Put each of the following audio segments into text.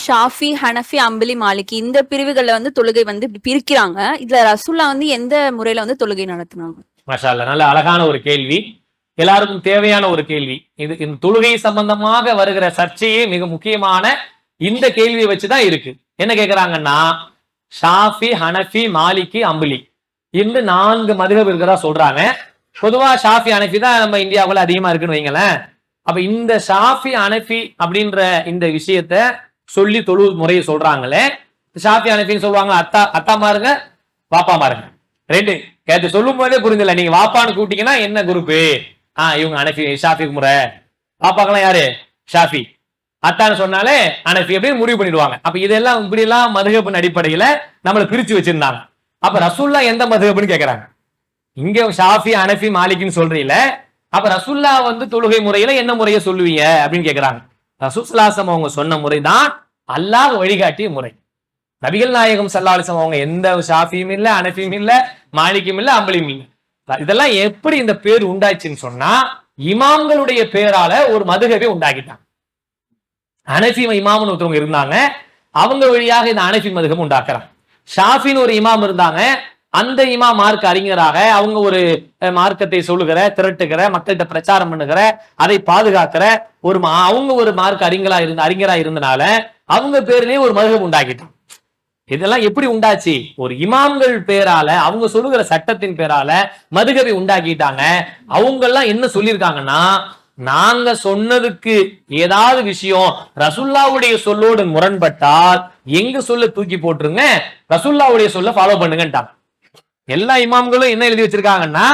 ஷாஃபி, ஹனஃபி, அம்பலி, மாலிகி இந்த பிரிவுகள்ல வந்து தொழுகை வந்து இப்படி பிரிக்கிறாங்க. இதுல ரசூல்லா வந்து எந்த முறையில வந்து தொழுகை நடத்தினாங்க? மாஷா அல்லாஹ், நல்ல அழகான ஒரு கேள்வி, எல்லாருக்கும் தேவையான ஒரு கேள்வி இது. இந்த தொழுகை சம்பந்தமாக வருகிற சர்ச்சையே மிக முக்கியமான இந்த கேள்வியை வச்சுதான் இருக்கு. என்ன கேக்குறாங்கன்னா, ஷாஃபி, ஹனஃபி, மாலிகி, அம்பலி இந்த 4 மதுஹப் இருக்கிறதா சொல்றாங்க. பொதுவா ஷாஃபி, ஹனஃபி தான் நம்ம இந்தியாவுக்குள்ள அதிகமா இருக்குன்னு வைங்களேன். அப்ப இந்த ஷாஃபி, ஹனஃபி அப்படின்ற இந்த விஷயத்த சொல்லி தொழு முறையை சொல்றாங்களே, ஷாஃபி ஹனஃபின்னு சொல்லுவாங்க, அத்தா மாருங்க வாப்பா மாருங்க ரெண்டு கேட்டு சொல்லும் போதே புரிஞ்சல. நீங்க வாப்பான்னு கூப்பிட்டீங்கன்னா என்ன குரூப்பு? இவங்க ஹனஃபி ஷாஃபி முறை, வாப்பாக்கெல்லாம் யாரு ஷாஃபி, அத்தான்னு சொன்னாலே ஹனஃபி அப்படின்னு முடிவு பண்ணிடுவாங்க. அப்ப இதெல்லாம் இப்படி எல்லாம் மதுஹபின் அடிப்படையில நம்மளை பிரிச்சு வச்சிருந்தாங்க. அப்ப ரசூல்லா எந்த மதுஹப்னு கேக்குறாங்க. இங்க ஷாஃபி, ஹனஃபி, மாலிகின்னு சொல்றீல, அப்ப ரசூல்லா வந்து தொழுகை முறையில என்ன முறையை சொல்லுவீங்க அப்படின்னு கேக்குறாங்க. ரசூல் ஸல்லல்லாஹு அலைஹி வஸல்லம் அவங்க சொன்ன முறைதான் அல்லாஹ் வழிகாட்டிய முறை. நபிகள் நாயகம் ஸல்லல்லாஹு அலைஹி வஸல்லம் அவங்க எந்த ஷாஃபியும் இல்ல, ஹனஃபியும் இல்ல, மாலிகியும் இல்ல, அம்பலியும் இல்ல. இதெல்லாம் எப்படி இந்த பேர் உண்டாச்சுன்னு சொன்னா, இமாம்களுடைய பேரால ஒரு மதுஹபை உண்டாக்கிட்டாங்க. ஹனஃபி இமாம்னு ஒருத்தவங்க இருந்தாங்க, அவங்க வழியாக இந்த ஹனஃபி மதுஹப் உண்டாக்குறாங்க. ஷாஃபின்னு ஒரு இமாம் இருந்தாங்க, அந்த இமாம் மார்க்க அறிஞராக அவங்க ஒரு மார்க்கத்தை சொல்லுகிற, திரட்டுகிற, மக்கள்கிட்ட பிரச்சாரம் பண்ணுகிற, அதை பாதுகாக்கிற அவங்க ஒரு மார்க்க அறிஞரா இருந்தனால அவங்க பேர்லயே ஒரு மதுஹப் உண்டாக்கிட்டாங்க. இதெல்லாம் எப்படி உண்டாச்சு? ஒரு இமாம்கள் பேரால, அவங்க சொல்லுகிற சட்டத்தின் பேரால மதுஹபை உண்டாக்கிட்டாங்க. அவங்க எல்லாம் என்ன சொல்லியிருக்காங்கன்னா, நாங்க சொன்னதுக்கு ஏதாவது விஷயம் ரசூலுல்லாஹ்வுடைய சொல்லோடு முரண்பட்டால் எங்க சொல்ல தூக்கி போட்டுருங்க, ரசூலுல்லாஹ்வுடைய சொல்ல ஃபாலோ பண்ணுங்கன்ட்டாங்க. எல்லா இமாம்களும் என்ன எழுதி வச்சிருக்காங்கன்னா,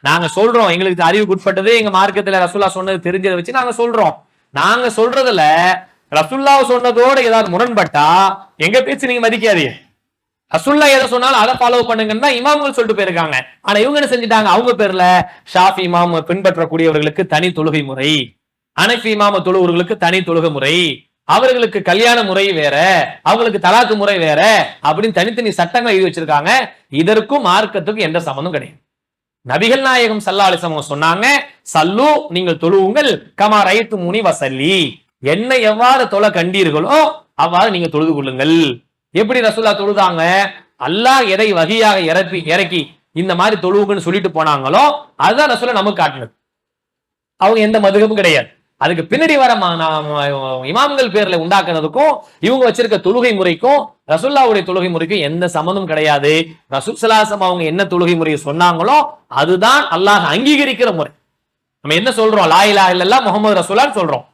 நாங்க சொல்றோம், எங்களுக்கு அறிவுக்கு உட்பட்டது, எங்க மார்க்கத்துல ரசூலுல்லாஹ் சொன்னது தெரிஞ்சதை வச்சு நாங்க சொல்றோம். நாங்க சொல்றதுல ரசூலுல்லாஹ் சொன்னதோட ஏதாவது முரண்பட்டா எங்க பேச்சு நீங்க மதிக்காதீங்க. ரசூலுல்லாஹ் எதை சொன்னாலும் அதை ஃபாலோ பண்ணுங்கன்னு தான் இமாம்கள் சொல்லிட்டு போயிருக்காங்க. ஆனா இவங்க என்ன செஞ்சுட்டாங்க, அவங்க பேர்ல ஷாஃபி இமாம் பின்பற்றக்கூடியவர்களுக்கு தனி தொழுகை முறை, ஹனஃபி இமாம தொழுவர்களுக்கு தனி தொழுகை முறை, அவர்களுக்கு கல்யாண முறை வேற, அவங்களுக்கு தலாக்கு முறை வேற அப்படின்னு தனித்தனி சட்டங்கள் எழுதி வச்சிருக்காங்க. இதற்கும் மார்க்கத்துக்கும் எந்த சம்பந்தம் கிடையாது. நபிகள் நாயகம் ஸல்லல்லாஹு அலைஹி வஸல்லம் சொன்னாங்க, சல்லு நீங்கள் தொழுவுங்கள், கமா ரைத்து முனி வசல்லி, என்ன எவ்வாறு தொலை கண்டீர்களோ அவ்வாறு நீங்க தொழுது கொள்ளுங்கள். எப்படி ரசூலுல்லாஹ் தொழுதாங்க? அல்லாஹ் எதை வகியாக இறக்கி இந்த மாதிரி தொழுவுங்கன்னு சொல்லிட்டு போனாங்களோ அதுதான் ரசூலுல்லாஹ் நமக்கு காட்டினது. அவங்க எந்த மதுஹபும் கிடையாது. அதுக்கு பின்னாடி வர இமாம்கள் பேர்ல உண்டாக்குனதுக்கும் இவங்க வச்சிருக்க தொழுகை முறைக்கும் ரசூலுல்லாஹ்வுடைய தொழுகை முறைக்கும் எந்த சம்பந்தமும் கிடையாது. ரசூல் ஸல்லல்லாஹு அலைஹி வஸல்லம் அவங்க என்ன தொழுகை முறையை சொன்னாங்களோ அதுதான் அல்லாஹ் அங்கீகரிக்கிற முறை. நம்ம என்ன சொல்றோம்? லா இலாஹ இல்லல்லாஹ் முஹம்மது ரசூலுல்லாஹ் சொல்றோம்.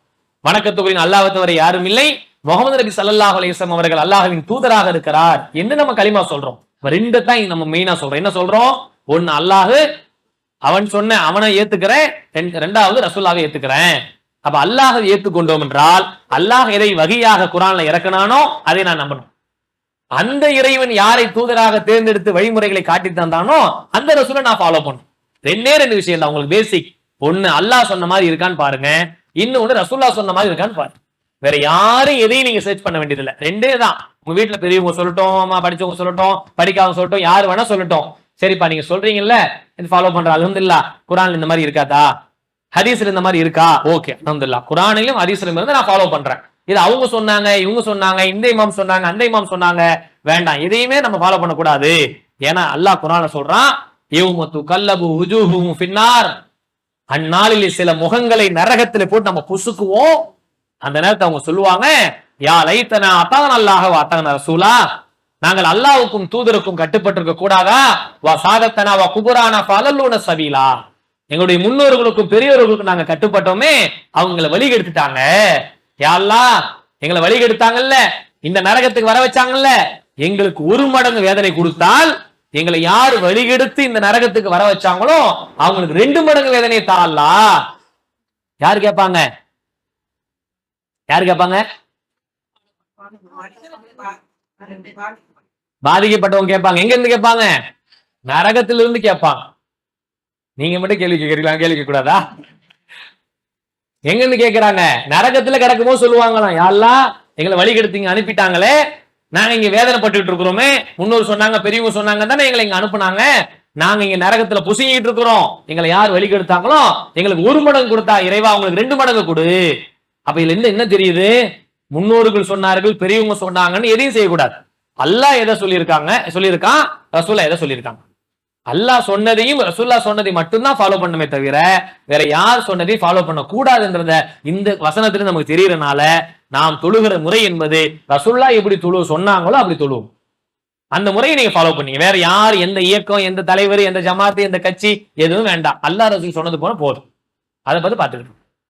வணக்கத்துக்குரிய அல்லாஹ்வை தவிர யாரும் இல்லை, முஹம்மது நபி ஸல்லல்லாஹு அலைஹி வஸல்லம் அவர்கள் அல்லாஹ்வின் தூதராக இருக்கிறார் என்று நம்ம கலிமா சொல்றோம். ரெண்டு தான் நம்ம மெயினா சொல்றோம். என்ன சொல்றோம்? ஒன்னு அல்லாஹ் அவன் சொன்ன அவனை ஏத்துக்கிறேன், ரெண்டாவது ரசூலுல்லாஹ்வை ஏத்துக்கிறேன். அப்ப அல்லாஹ் ஏற்றுக்கொண்டோம் என்றால் அல்லாஹ் எதை வகியாக குர்ஆன்ல இறக்கினானோ அதை நான் நம்பணும். அந்த இறைவன் யாரை தூதராக தேர்ந்தெடுத்து வழிமுறைகளை காட்டி தந்தானோ அந்த ரசூலை நான் ஃபாலோ பண்ணும். ரெண்டு விஷயம் தான் உங்களுக்கு பேசிக். ஒண்ணு அல்லாஹ் சொன்ன மாதிரி இருக்கான்னு பாருங்க, இன்னொன்னு ரசூலுல்லாஹ் சொன்ன மாதிரி இருக்கான்னு பாருங்க. வேற யாரும் எதையும் நீங்க சர்ச் பண்ண வேண்டியது இல்லை. ரெண்டே தான். உங்க வீட்டுல பெரியவங்க சொல்லட்டும், அம்மா படிச்சவங்க சொல்லட்டும், படிக்காதவங்க சொல்லட்டும், யாரு வேணா சொல்லட்டும், சரிப்பா நீங்க சொல்றீங்கல்ல இது ஃபாலோ பண்ற, அல்ஹம்துலில்லாஹ் குர்ஆன்ல இந்த மாதிரி இருக்காதா, ஹதீஸ்ல இந்த மாதிரி இருக்கா, ஓகே அல்ஹம்துலில்லாஹ் குர்ஆனிலும் ஹதீஸ்லயும் இருந்து நான் ஃபாலோ பண்றேன். இது அவங்க சொன்னாங்க, இவங்க சொன்னாங்க, இந்த இமாம் சொன்னாங்க, அந்த இமாம் சொன்னாங்க, வேண்டாம், எதையுமே நம்ம ஃபாலோ பண்ணக்கூடாது. ஏன்னா அல்லாஹ் குர்ஆன்ல சொல்றான், யௌம துகல்லபு வுஜூஹுஹும் ஃபின்னார், அந்நாளில் சில முகங்களை நரகத்துல போட்டு நம்ம புசுக்குவோம். அந்த நேரத்தை அவங்க சொல்லுவாங்க, யா லைத்தனா அத்தான அல்லாஹ் வ அத்தான ரசூலா, நாங்கள் அல்லாஹ்வுக்கும் தூதருக்கும் கட்டுப்பட்டிருக்க கூடாதா, வ சாதத்தனா வ குபரானா ஃபலல்லூன சபீலா, எங்களுடைய முன்னோர்களுக்கும் பெரியவர்களுக்கும் நாங்க கட்டுப்பட்டோமே அவங்களை வழி கெடுத்துட்டாங்க. யா அல்லாஹ் எங்களை வழி கெடுத்தாங்கல்ல, இந்த நரகத்துக்கு வர வச்சாங்கல்ல, எங்களுக்கு 1 மடங்கு வேதனை கொடுத்தால் எங்களை யார் வழிகெடுத்து இந்த நரகத்துக்கு வர வச்சாங்களோ அவங்களுக்கு 2 மடங்கு வேதனையை தா அல்லாஹ். யாரு கேட்பாங்க? யாரு கேட்பாங்க? பாதிக்கப்பட்டவங்க கேட்பாங்க. எங்க இருந்து கேட்பாங்க? நரகத்திலிருந்து கேட்பாங்க. நீங்க மட்டும் கேள்வி கேட்கறீங்களா? கேள்வி கேட்க கூடாதா? எங்க இருந்து கேட்கிறாங்க? நரகத்துல கிடக்குமோ சொல்லுவாங்களாம், யா அல்லாஹ் எங்களை வழி கெடுத்தீங்க, அனுப்பிட்டாங்களே, நாங்க இங்க வேதனைப்பட்டு இருக்கிறோமே, முன்னோர் சொன்னாங்க, பெரியவங்க சொன்னாங்க தானே எங்களை இங்க அனுப்புனாங்க, நாங்க இங்க நரகத்துல புசிங்கிட்டு இருக்கிறோம், எங்களை யார் வழி கெடுத்தாங்களோ எங்களுக்கு 1 மடங்கு கொடுத்தா இறைவா அவங்களுக்கு 2 மடங்கு கொடு. அப்ப இதுல என்ன தெரியுது? முன்னோர்கள் சொன்னார்கள், பெரியவங்க சொன்னாங்கன்னு எதையும் செய்யக்கூடாது. அல்லாஹ் எதை சொல்லியிருக்கான், ரசூலா எதை சொல்லியிருக்காங்க. அல்லாஹ் சொன்னதையும் ரசூல்லா சொன்னதை மட்டும்தான் ஃபாலோ பண்ணுமே தவிர வேற யார் சொன்னதையும் ஃபாலோ பண்ண கூடாதுன்றத இந்த வசனத்துல நமக்கு தெரியறனால நாம் தொழுகிற முறை என்பது ரசூல்லா எப்படி சொன்னாங்களோ அப்படி தொழுவோம். அந்த முறையை நீங்க ஃபாலோ பண்ணீங்க. வேற யார், எந்த இயக்கம், எந்த தலைவர், எந்த ஜமாத்து, எந்த கட்சி எதுவும் வேண்டாம். அல்லாஹ் ரசூல் சொன்னது போல போதும். அதை பார்த்து பார்த்துக்கிட்டு